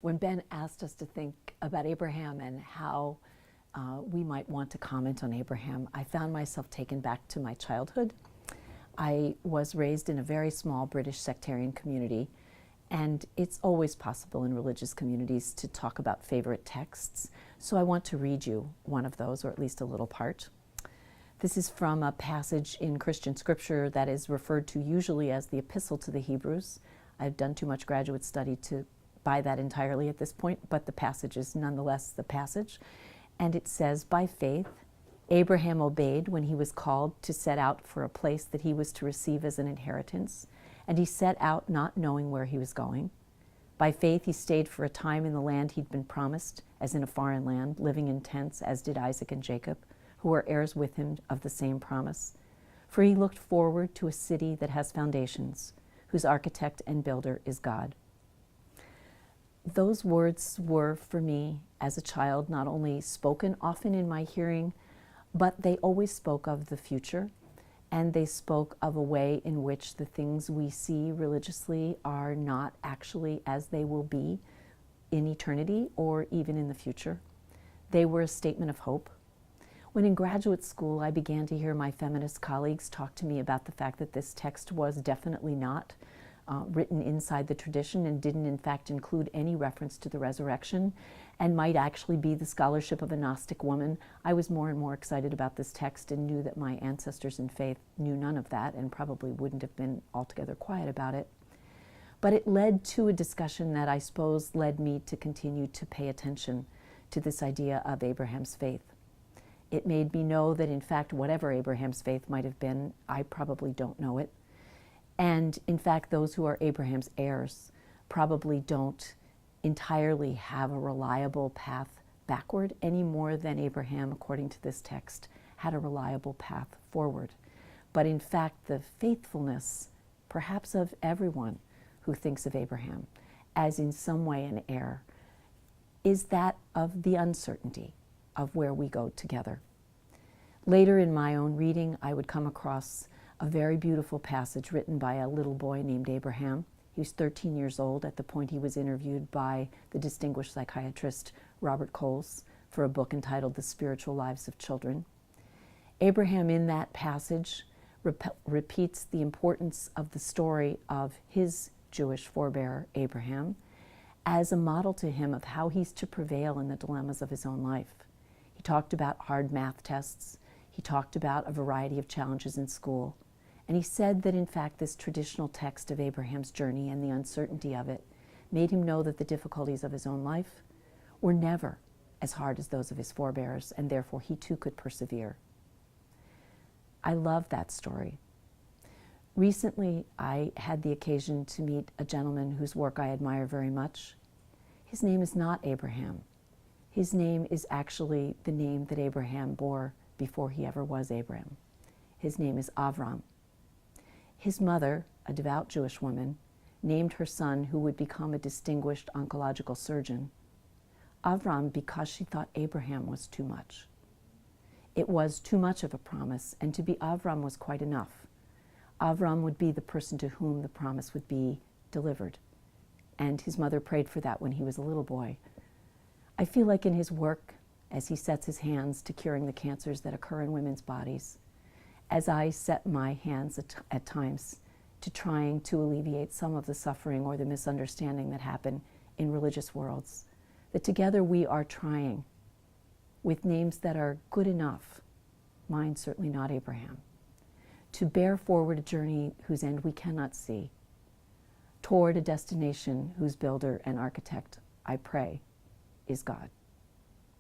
When Ben asked us to think about Abraham and how we might want to comment on Abraham, I found myself taken back to my childhood. I was raised in a very small British sectarian community, and it's always possible in religious communities to talk about favorite texts. So I want to read you one of those, or at least a little part. This is from a passage in Christian scripture that is referred to usually as the Epistle to the Hebrews. I've done too much graduate study to buy that entirely at this point, but the passage is nonetheless the passage. And it says, "By faith, Abraham obeyed when he was called to set out for a place that he was to receive as an inheritance, and he set out not knowing where he was going. By faith, he stayed for a time in the land he'd been promised, as in a foreign land, living in tents, as did Isaac and Jacob, who were heirs with him of the same promise. For he looked forward to a city that has foundations, whose architect and builder is God." Those words were, for me, as a child, not only spoken often in my hearing, but they always spoke of the future, and they spoke of a way in which the things we see religiously are not actually as they will be in eternity or even in the future. They were a statement of hope. When in graduate school, I began to hear my feminist colleagues talk to me about the fact that this text was definitely not written inside the tradition and didn't in fact include any reference to the resurrection and might actually be the scholarship of a Gnostic woman. I was more and more excited about this text and knew that my ancestors in faith knew none of that and probably wouldn't have been altogether quiet about it. But it led to a discussion that I suppose led me to continue to pay attention to this idea of Abraham's faith. It made me know that in fact whatever Abraham's faith might have been, I probably don't know it. And in fact, those who are Abraham's heirs probably don't entirely have a reliable path backward any more than Abraham, according to this text, had a reliable path forward. But in fact, the faithfulness, perhaps of everyone who thinks of Abraham as in some way an heir, is that of the uncertainty of where we go together. Later in my own reading, I would come across a very beautiful passage written by a little boy named Abraham. He was 13 years old at the point he was interviewed by the distinguished psychiatrist Robert Coles for a book entitled The Spiritual Lives of Children. Abraham in that passage repeats the importance of the story of his Jewish forebear Abraham as a model to him of how he's to prevail in the dilemmas of his own life. He talked about hard math tests. He talked about a variety of challenges in school. And he said that in fact this traditional text of Abraham's journey and the uncertainty of it made him know that the difficulties of his own life were never as hard as those of his forebears, and therefore he too could persevere. I love that story. Recently, I had the occasion to meet a gentleman whose work I admire very much. His name is not Abraham. His name is actually the name that Abraham bore before he ever was Abram. His name is Avram. His mother, a devout Jewish woman, named her son, who would become a distinguished oncological surgeon, Avram because she thought Abraham was too much. It was too much of a promise, and to be Avram was quite enough. Avram would be the person to whom the promise would be delivered, and his mother prayed for that when he was a little boy. I feel like in his work, as he sets his hands to curing the cancers that occur in women's bodies, as I set my hands at times to trying to alleviate some of the suffering or the misunderstanding that happen in religious worlds, that together we are trying, with names that are good enough, mine certainly not Abraham, to bear forward a journey whose end we cannot see, toward a destination whose builder and architect, I pray, is God.